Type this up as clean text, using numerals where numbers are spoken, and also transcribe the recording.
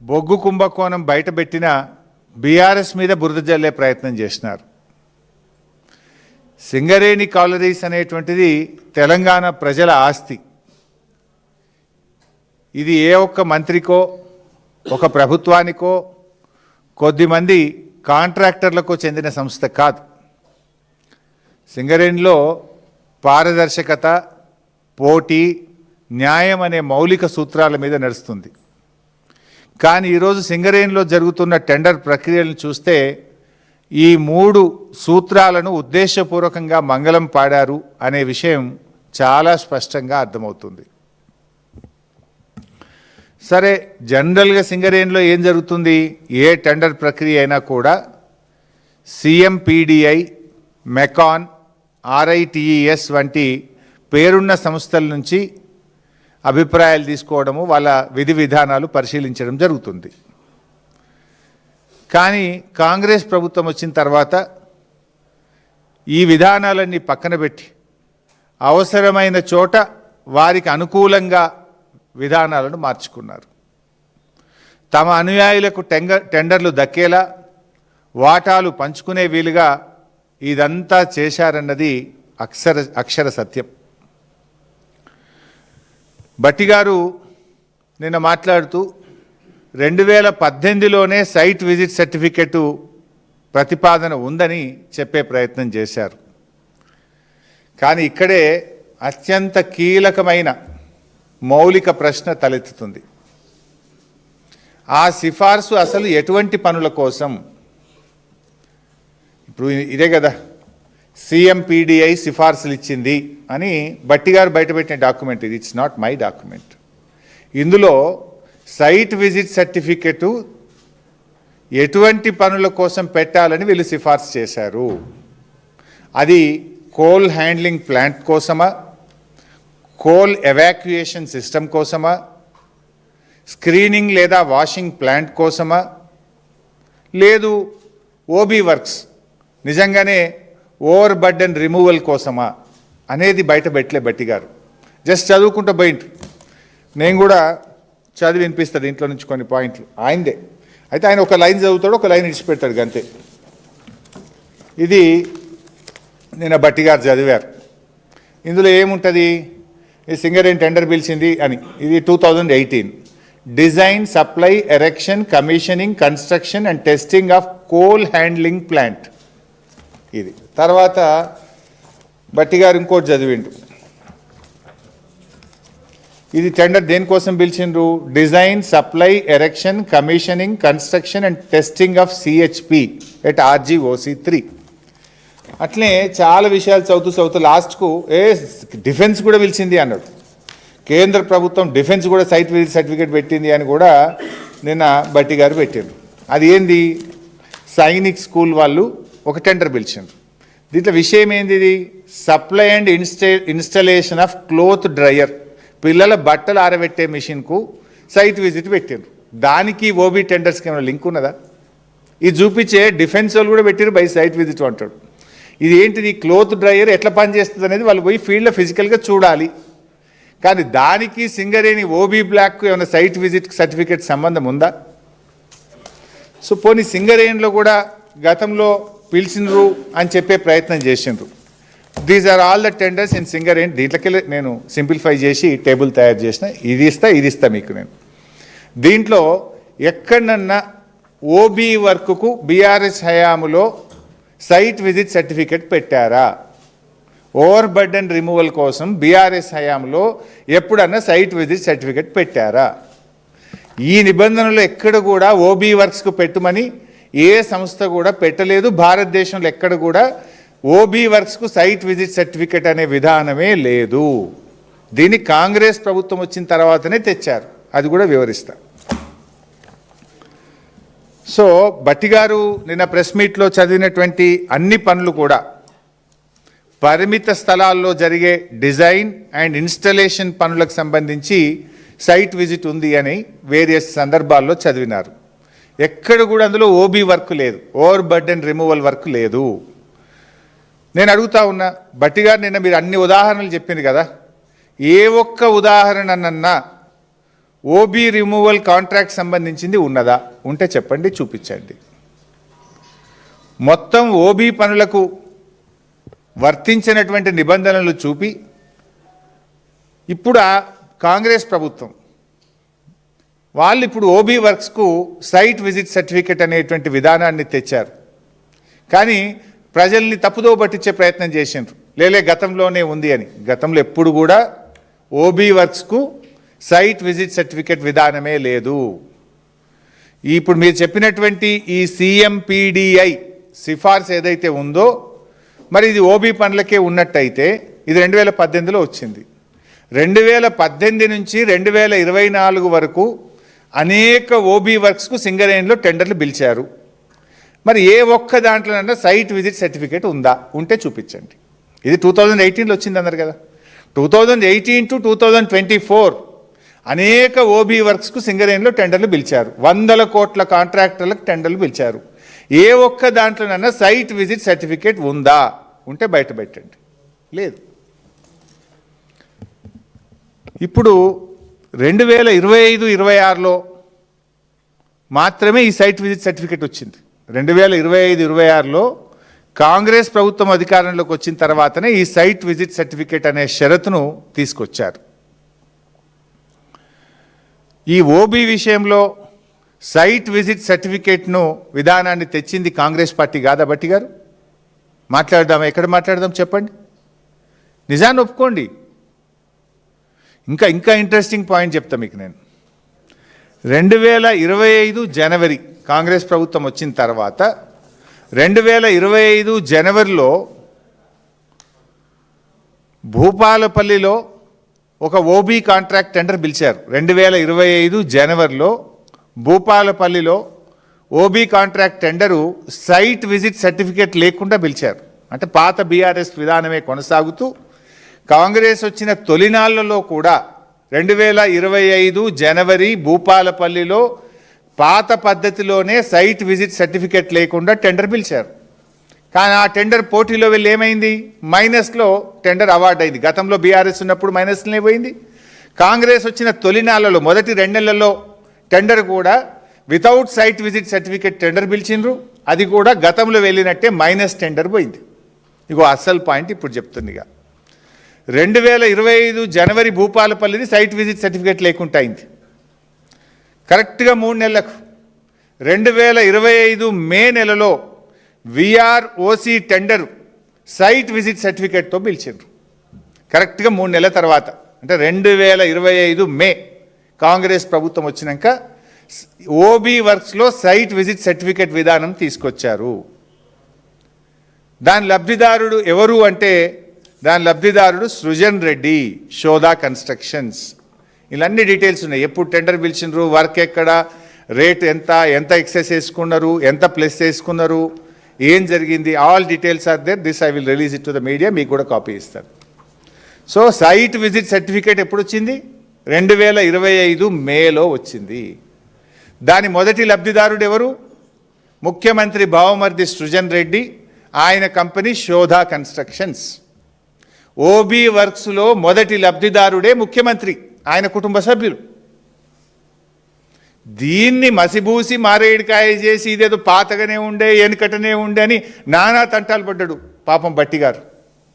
బొగ్గు కుంభకోణం బయటపెట్టిన బీఆర్ఎస్ మీద బురద జల్లే ప్రయత్నం చేసినారు. సింగరేణి కాలరీస్ అనేటువంటిది తెలంగాణ ప్రజల ఆస్తి. ఇది ఏ ఒక్క మంత్రికో ఒక ప్రభుత్వానికో కొద్దిమంది కాంట్రాక్టర్లకు చెందిన సంస్థ కాదు. సింగరేణిలో పారదర్శకత, పోటీ, న్యాయం అనే మౌలిక సూత్రాల మీద నడుస్తుంది. కానీ ఈరోజు సింగరేణిలో జరుగుతున్న టెండర్ ప్రక్రియలను చూస్తే ఈ 3 సూత్రాలను ఉద్దేశపూర్వకంగా మంగళం పాడారు అనే విషయం చాలా స్పష్టంగా అర్థమవుతుంది. సరే, జనరల్గా సింగరేణిలో ఏం జరుగుతుంది? ఏ టెండర్ ప్రక్రియ అయినా కూడా సిఎంపిడిఐ, మెకాన్, ఆర్ఐటిఈఎస్ వంటి పేరున్న సంస్థల నుంచి అభిప్రాయాలు తీసుకోవడము, వాళ్ళ విధి విధానాలు పరిశీలించడం జరుగుతుంది. కానీ కాంగ్రెస్ ప్రభుత్వం వచ్చిన తర్వాత ఈ విధానాలన్నీ పక్కన పెట్టి అవసరమైన చోట వారికి అనుకూలంగా విధానాలను మార్చుకున్నారు. తమ అనుయాయులకు టెండర్లు దక్కేలా, వాటాలు పంచుకునే వీలుగా ఇదంతా చేశారన్నది అక్షర సత్యం. భట్టి గారు నిన్న మాట్లాడుతూ 2018లోనే సైట్ విజిట్ సర్టిఫికెట్ ప్రతిపాదన ఉందని చెప్పే ప్రయత్నం చేశారు. కానీ ఇక్కడే అత్యంత కీలకమైన మౌలిక ప్రశ్న తలెత్తుతుంది. ఆ సిఫార్సు అసలు ఎటువంటి పనుల కోసం? ఇప్పుడు ఇదే కదా సిఎంపిడిఐ సిఫార్సులు ఇచ్చింది అని భట్టి గారు బయటపెట్టిన డాక్యుమెంట్ ఇది. It's not my document. ఇందులో సైట్ విజిట్ సర్టిఫికెటు ఎటువంటి పనుల కోసం పెట్టాలని వీళ్ళు సిఫార్సు చేశారు. అది కోల్ హ్యాండ్లింగ్ ప్లాంట్ కోసమా, కోల్ ఎవాక్యుయేషన్ సిస్టమ్ కోసమా, స్క్రీనింగ్ లేదా వాషింగ్ ప్లాంట్ కోసమా, లేదు ఓబీ వర్క్స్ నిజంగానే ఓవర్ బర్డెన్ రిమూవల్ కోసమా అనేది బయట పెట్టలే భట్టి గారు. జస్ట్ చదువుకుంటూ పోయింటు. నేను కూడా చదివి వినిపిస్తాడు ఇంట్లో నుంచి కొన్ని పాయింట్లు ఆయనదే. అయితే ఆయన ఒక లైన్ చదువుతాడు, ఒక లైన్ ఇడిచిపెడతాడు అంతే. ఇది నిన్న భట్టి గారు చదివారు. ఇందులో ఏముంటుంది? ఈ సింగరేణి టెండర్ పిలిచింది అని. ఇది 2018 design, supply, erection, commissioning, construction and testing of coal handling plant. ఇది తర్వాత భట్టి గారు ఇంకోటి చదివిండు. ఇది టెండర్ దేనికోసం పిలిచిండ్రు? Design, supply, erection, commissioning, construction and testing of CHP at RG-OC3. అట్లే చాలా విషయాలు చదువుతూ లాస్ట్కు డిఫెన్స్ కూడా పిలిచింది అన్నాడు. కేంద్ర ప్రభుత్వం డిఫెన్స్ కూడా సైట్ విజిట్ సర్టిఫికేట్ పెట్టింది అని కూడా నిన్న భట్టి గారు పెట్టారు. అది ఏంది? సైనిక్ స్కూల్ వాళ్ళు ఒక టెండర్ పిలిచిండ్రు. దీంట్లో విషయం ఏంది? ఇది supply and installation of cloth dryer, పిల్లల బట్టలు ఆరబెట్టే మిషన్కు సైట్ విజిట్ పెట్టారు. దానికి ఓబీ టెండర్స్కి ఏమైనా లింక్ ఉన్నదా? ఇది చూపించే డిఫెన్స్ వాళ్ళు కూడా పెట్టారు బై సైట్ విజిట్ అంటాడు. ఇది ఏంటిది? క్లోత్ డ్రయర్ ఎట్లా పనిచేస్తుంది అనేది వాళ్ళు పోయి ఫీల్డ్లో ఫిజికల్గా చూడాలి. కానీ దానికి సింగరేణి ఓబీ బ్లాక్కు ఏమైనా సైట్ విజిట్ సర్టిఫికేట్ సంబంధం ఉందా? సో పోనీ సింగరేణిలో కూడా గతంలో పిలిచినరు అని చెప్పే ప్రయత్నం చేసిండ్రు. These are all the tenders in Singareni. దీంట్లోకి నేను సింప్లిఫై చేసి టేబుల్ తయారు చేసిన. ఇది ఇస్తా మీకు నేను. దీంట్లో ఎక్కడన్నా ఓబీ వర్క్కు బీఆర్ఎస్ హయాములో సైట్ విజిట్ సర్టిఫికెట్ పెట్టారా? ఓవర్ బర్డెన్ రిమూవల్ కోసం బీఆర్ఎస్ హయాంలో ఎప్పుడన్నా సైట్ విజిట్ సర్టిఫికెట్ పెట్టారా? ఈ నిబంధనలు ఎక్కడ కూడా ఓబీ వర్క్స్కు పెట్టమని ఏ సంస్థ కూడా పెట్టలేదు. భారతదేశంలో ఎక్కడ కూడా ఓబీ వర్క్స్కు సైట్ విజిట్ సర్టిఫికెట్ అనే విధానమే లేదు. దీన్ని కాంగ్రెస్ ప్రభుత్వం వచ్చిన తర్వాతనే తెచ్చారు. అది కూడా వివరిస్తా. సో భట్టి గారు నిన్న ప్రెస్ మీట్లో చదివినటువంటి అన్ని పనులు కూడా పరిమిత స్థలాల్లో జరిగే డిజైన్ అండ్ ఇన్స్టలేషన్ పనులకు సంబంధించి సైట్ విజిట్ ఉంది అని వేరియస్ సందర్భాల్లో చదివినారు. ఎక్కడ కూడా అందులో ఓబీ వర్క్ లేదు, ఓవర్ బర్డెన్ రిమూవల్ వర్క్ లేదు. నేను అడుగుతా ఉన్నా భట్టి గారు, నిన్న మీరు అన్ని ఉదాహరణలు చెప్పింది కదా, ఏ ఒక్క ఉదాహరణనన్నా ఓబీ రిమూవల్ కాంట్రాక్ట్ సంబంధించింది ఉన్నదా? ఉంటే చెప్పండి, చూపించండి. మొత్తం ఓబీ పనులకు వర్తించినటువంటి నిబంధనలు చూపి ఇప్పుడు కాంగ్రెస్ ప్రభుత్వం వాళ్ళు ఇప్పుడు ఓబీ వర్క్స్కు సైట్ విజిట్ సర్టిఫికెట్ అనేటువంటి విధానాన్ని తెచ్చారు. కానీ ప్రజల్ని తప్పుదో పట్టించే ప్రయత్నం చేసిండ్రు. లేలే గతంలోనే ఉంది అని. గతంలో ఎప్పుడు కూడా ఓబీ వర్క్స్కు సైట్ విజిట్ సర్టిఫికెట్ విధానమే లేదు. ఇప్పుడు మీరు చెప్పినటువంటి ఈ CMPDI సిఫార్సు ఏదైతే ఉందో మరి ఇది ఓబీ పనులకే ఉన్నట్టయితే ఇది 2018లో వచ్చింది. 2018 నుంచి 2024 వరకు అనేక ఓబీ వర్క్స్కు సింగరేణిలో టెండర్లు పిలిచారు. మరి ఏ ఒక్క దాంట్లోనన్నా సైట్ విజిట్ సర్టిఫికేట్ ఉందా? ఉంటే చూపించండి. ఇది 2018లో వచ్చింది అన్నారు కదా. 2018 to 2024 అనేక ఓబీ వర్క్స్కు సింగరేణిలో టెండర్లు పిలిచారు. 100 కోట్ల కాంట్రాక్టర్లకు టెండర్లు పిలిచారు. ఏ ఒక్క దాంట్లోనన్నా సైట్ విజిట్ సర్టిఫికేట్ ఉందా? ఉంటే బయట పెట్టండి. లేదు. ఇప్పుడు 2025-26లో మాత్రమే ఈ సైట్ విజిట్ సర్టిఫికేట్ వచ్చింది. 2025-26లో కాంగ్రెస్ ప్రభుత్వం అధికారంలోకి వచ్చిన తర్వాతనే ఈ సైట్ విజిట్ సర్టిఫికేట్ అనే షరతును తీసుకొచ్చారు. ఈ ఓబీ విషయంలో సైట్ విజిట్ సర్టిఫికేట్ను విధానాన్ని తెచ్చింది కాంగ్రెస్ పార్టీ కాదా భట్టి గారు? మాట్లాడదామా? ఎక్కడ మాట్లాడదాం చెప్పండి. నిజాన్ని ఒప్పుకోండి. ఇంకా ఇంట్రెస్టింగ్ పాయింట్ చెప్తా మీకు నేను. 2025 జనవరి కాంగ్రెస్ ప్రభుత్వం వచ్చిన తర్వాత 2025 జనవరిలో భూపాలపల్లిలో ఒక ఓబీ కాంట్రాక్ట్ టెండర్ పిలిచారు. 2025 జనవరిలో భూపాలపల్లిలో OB contract tender site visit certificate లేకుండా పిలిచారు. అంటే పాత బీఆర్ఎస్ విధానమే కొనసాగుతూ కాంగ్రెస్ వచ్చిన తొలినాళ్లలో కూడా 2025 జనవరి భూపాలపల్లిలో పాత పద్ధతిలోనే సైట్ విజిట్ సర్టిఫికేట్ లేకుండా టెండర్ పిలిచారు. కానీ ఆ టెండర్ పోటీలో వెళ్ళి ఏమైంది? మైనస్లో టెండర్ అవార్డు అయింది. గతంలో బీఆర్ఎస్ ఉన్నప్పుడు మైనస్లోనే పోయింది. కాంగ్రెస్ వచ్చిన తొలినాళ్లలో మొదటి 2 నెలల్లో టెండర్ కూడా without site visit certificate tender పిలిచిండ్రు. అది కూడా గతంలో వెళ్ళినట్టే మైనస్ టెండర్ పోయింది. ఇగో అసలు పాయింట్ ఇప్పుడు చెప్తుందిగా. 2025 జనవరి భూపాలపల్లిది సైట్ విజిట్ సర్టిఫికేట్ లేకుండా అయింది. కరెక్ట్గా 3 నెలలకు 2025 మే నెలలో VROC టెండర్ సైట్ విజిట్ సర్టిఫికేట్తో పిలిచిండ్రు. కరెక్ట్గా 3 నెలల తర్వాత, అంటే 2025 మే కాంగ్రెస్ ప్రభుత్వం వచ్చినాక ఓబీ వర్క్స్లో సైట్ విజిట్ సర్టిఫికేట్ విధానం తీసుకొచ్చారు. దాని లబ్ధిదారుడు ఎవరు అంటే దాని లబ్ధిదారుడు సృజన్ రెడ్డి, శోధా కన్స్ట్రక్షన్స్. ఇలాన్ని డీటెయిల్స్ ఉన్నాయి. ఎప్పుడు టెండర్ పిలిచినారు, వర్క్ ఎక్కడ, రేట్ ఎంత ఎక్సెస్ వేసుకున్నారు, ఎంత ప్లస్ వేసుకున్నారు, ఏం జరిగింది, all details are there. This I will release it to the media. మీకు కూడా కాపీ ఇస్తాను. సో సైట్ విజిట్ సర్టిఫికేట్ ఎప్పుడు వచ్చింది? 2025 మేలో వచ్చింది. దాని మొదటి లబ్ధిదారుడు ఎవరు? ముఖ్యమంత్రి బావమర్ది సృజన్ రెడ్డి, ఆయన కంపెనీ శోధా కన్స్ట్రక్షన్స్. ఓబీ వర్క్స్లో మొదటి లబ్ధిదారుడే ముఖ్యమంత్రి, ఆయన కుటుంబ సభ్యులు. దీన్ని మసిబూసి మారేడికాయ చేసి ఇదేదో పాతగానే ఉండే, వెనుకటనే ఉండే అని నానా తంటాలు పడ్డాడు పాపం భట్టి గారు.